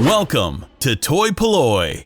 Welcome to toy-polloi.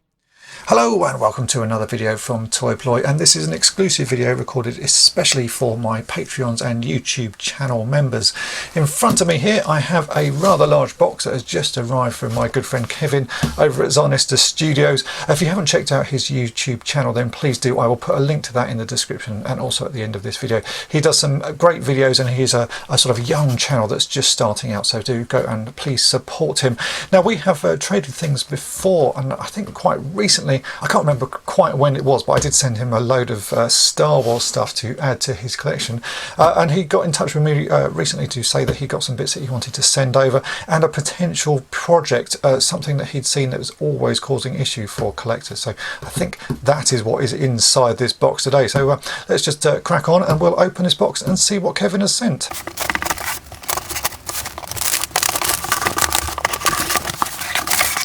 Hello and welcome to another video from toy-polloi, and this is an exclusive video recorded especially for my Patreons and YouTube channel members. In front of me here I have a rather large box that has just arrived from my good friend Kevin over at Zarnista Studios. If you haven't checked out his YouTube channel, then please do. I will put a link to that in the description and also at the end of this video. He does some great videos and he's a sort of young channel that's just starting out, so do go and please support him. Now, we have traded things before, and I think quite recently. I can't remember quite when it was, but I did send him a load of Star Wars stuff to add to his collection, and he got in touch with me recently to say that he got some bits that he wanted to send over and a potential project, something that he'd seen that was always causing issue for collectors. So I think that is what is inside this box today. So let's just crack on and we'll open this box and see what Kevin has sent.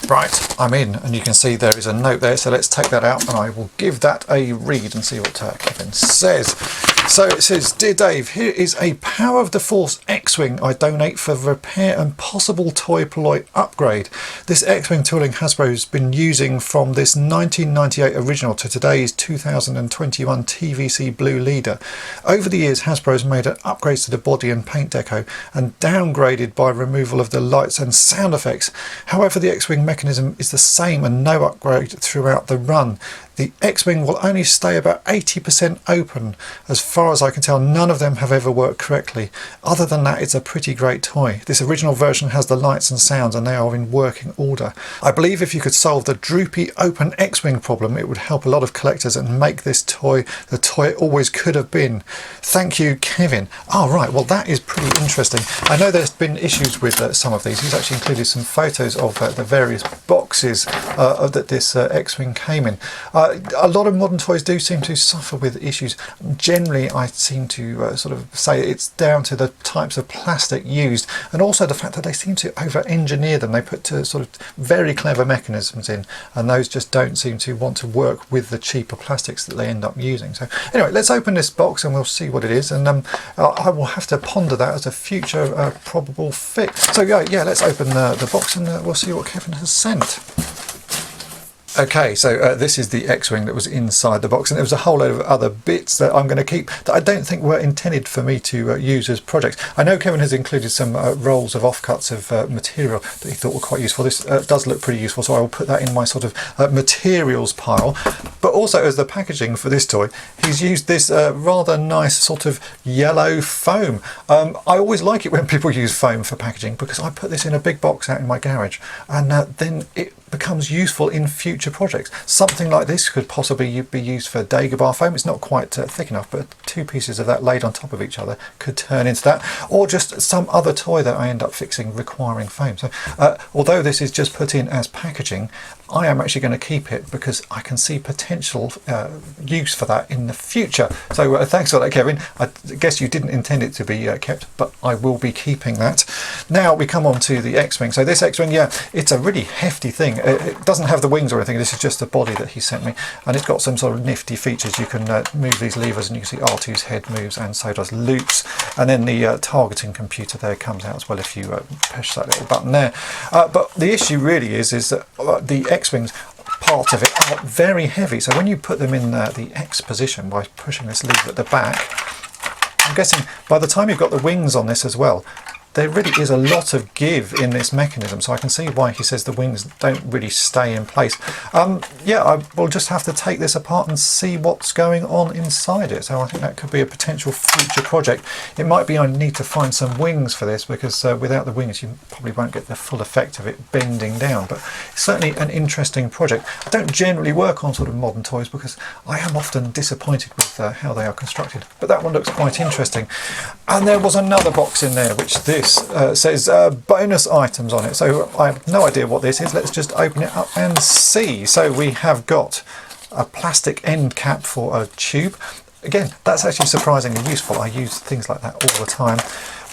Right, I'm in, and you can see there is a note there, so let's take that out and I will give that a read and see what Kevin says. So it says, "Dear Dave, here is a Power of the Force X-Wing I donate for repair and possible toy-polloi upgrade. This X-Wing tooling Hasbro's been using from this 1998 original to today's 2021 TVC Blue Leader. Over the years, Hasbro's made upgrades to the body and paint deco and downgraded by removal of the lights and sound effects. However, the X-Wing mechanism is the same and no upgrade throughout the run. The X-Wing will only stay about 80% open. As far as I can tell, none of them have ever worked correctly. Other than that, it's a pretty great toy. This original version has the lights and sounds and they are in working order. I believe if you could solve the droopy open X-Wing problem, it would help a lot of collectors and make this toy the toy it always could have been. Thank you, Kevin." Oh, right, well that is pretty interesting. I know there's been issues with some of these. He's actually included some photos of the various boxes that this X-Wing came in. A lot of modern toys do seem to suffer with issues. Generally, I seem to sort of say it's down to the types of plastic used, and also the fact that they seem to over-engineer them. They put sort of very clever mechanisms in, and those just don't seem to want to work with the cheaper plastics that they end up using. So anyway, let's open this box and we'll see what it is, and I will have to ponder that as a future probable fix. So yeah, let's open the box and we'll see what Kevin has sent. Okay, so this is the X-Wing that was inside the box, and there was a whole load of other bits that I'm going to keep that I don't think were intended for me to use as projects. I know Kevin has included some rolls of offcuts of material that he thought were quite useful. This does look pretty useful, so I will put that in my sort of materials pile. But also, as the packaging for this toy, he's used this rather nice sort of yellow foam. I always like it when people use foam for packaging, because I put this in a big box out in my garage, and then it becomes useful in future projects. Something like this could possibly be used for Dagobah foam. It's not quite thick enough, but two pieces of that laid on top of each other could turn into that, or just some other toy that I end up fixing requiring foam. So although this is just put in as packaging, I am actually going to keep it because I can see potential use for that in the future. So thanks for that, Kevin. I guess you didn't intend it to be kept, but I will be keeping that. Now we come on to the X-Wing. So this X-Wing, yeah, it's a really hefty thing. It doesn't have the wings or anything. This is just the body that he sent me, and it's got some sort of nifty features. You can move these levers and you can see R2's head moves, and so does Luke's, and then the targeting computer there comes out as well if you push that little button there. But the issue really is that the X-Wings, part of it, are very heavy. So when you put them in the X position by pushing this lever at the back, I'm guessing by the time you've got the wings on this as well, there really is a lot of give in this mechanism, so I can see why he says the wings don't really stay in place. Yeah, I will just have to take this apart and see what's going on inside it. So I think that could be a potential future project. It might be I need to find some wings for this, because without the wings you probably won't get the full effect of it bending down. But it's certainly an interesting project. I don't generally work on sort of modern toys because I am often disappointed with how they are constructed. But that one looks quite interesting. And there was another box in there, which this says bonus items on it. So I have no idea what this is. Let's just open it up and see. So we have got a plastic end cap for a tube. Again, that's actually surprisingly useful. I use things like that all the time.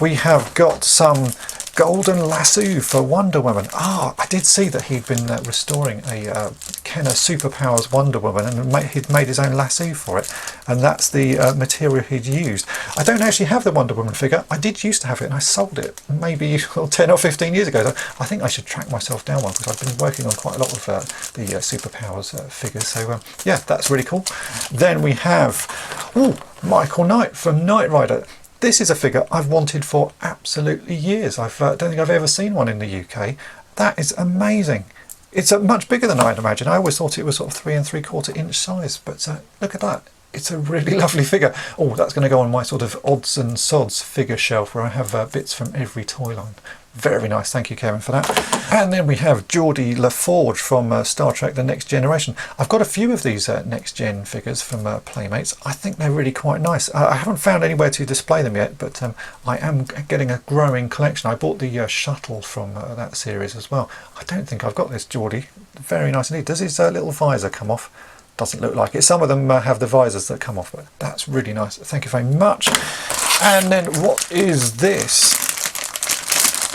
We have got some Golden Lasso for Wonder Woman. I did see that he'd been restoring a Kenner Superpowers Wonder Woman, and he'd made his own lasso for it, and that's the material he'd used. I don't actually have the Wonder Woman figure. I did used to have it, and I sold it maybe 10 or 15 years ago. So I think I should track myself down one, because I've been working on quite a lot of the Superpowers figures. So yeah, that's really cool. Then we have Michael Knight from Knight Rider. This is a figure I've wanted for absolutely years. I don't think I've ever seen one in the UK. That is amazing. It's much bigger than I'd imagine. I always thought it was sort of 3 3/4 inch size, but look at that. It's a really lovely figure. That's going to go on my sort of odds and sods figure shelf, where I have bits from every toy line. Very nice, thank you Kevin for that. And then we have Geordie LaForge from Star Trek The Next Generation. I've got a few of these Next Gen figures from Playmates. I think they're really quite nice. I haven't found anywhere to display them yet, but I am getting a growing collection. I bought the shuttle from that series as well. I don't think I've got this Geordie. Very nice indeed. Does his little visor come off? Doesn't look like it. Some of them have the visors that come off, but that's really nice. Thank you very much. And then what is this?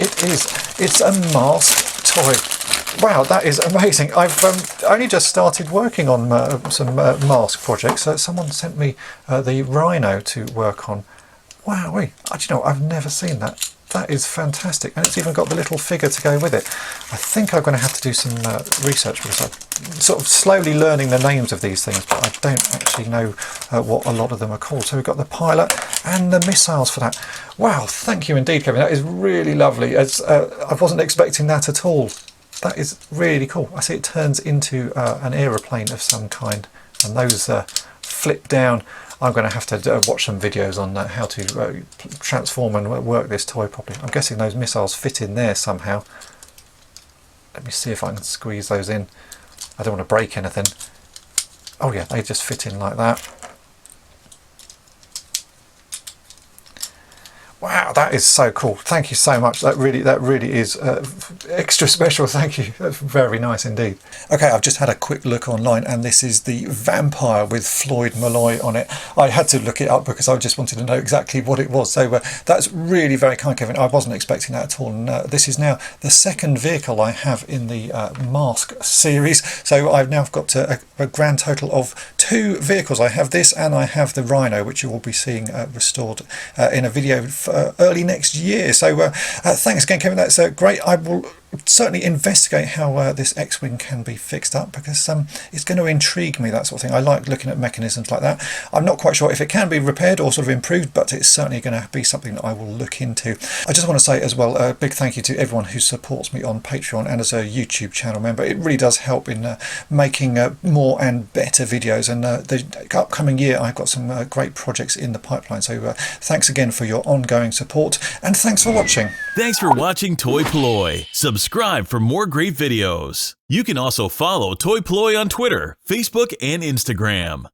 It's a mask toy. Wow, that is amazing. I've only just started working on some mask projects. Someone sent me the Rhino to work on. Wow, do you know, I've never seen that. That is fantastic, and it's even got the little figure to go with it. I think I'm going to have to do some research, because I'm sort of slowly learning the names of these things, but I don't actually know what a lot of them are called. So we've got the pilot and the missiles for that. Wow, thank you indeed, Kevin. That is really lovely. I wasn't expecting that at all. That is really cool. I see it turns into an aeroplane of some kind, and those flip down. I'm going to have to watch some videos on how to transform and work this toy properly. I'm guessing those missiles fit in there somehow. Let me see if I can squeeze those in. I don't want to break anything. Oh yeah, they just fit in like that. Wow, that is so cool. Thank you so much. That really is extra special. Thank you. That's very nice indeed. Okay, I've just had a quick look online, and this is the Vampire with Floyd Malloy on it. I had to look it up because I just wanted to know exactly what it was. So that's really very kind, Kevin. I wasn't expecting that at all. And this is now the second vehicle I have in the Mask series. So I've now got a grand total of 2 vehicles. I have this, and I have the Rhino, which you will be seeing restored in a video early next year. So thanks again, Kevin. That's great. I will certainly investigate how this X-Wing can be fixed up, because it's going to intrigue me, that sort of thing. I like looking at mechanisms like that. I'm not quite sure if it can be repaired or sort of improved, but it's certainly going to be something that I will look into. I just want to say as well, a big thank you to everyone who supports me on Patreon and as a YouTube channel member. It really does help in making more and better videos, and the upcoming year I've got some great projects in the pipeline. So thanks again for your ongoing support, and thanks for watching. Thanks for watching toy-polloi. Subscribe for more great videos. You can also follow toy-polloi on Twitter, Facebook, and Instagram.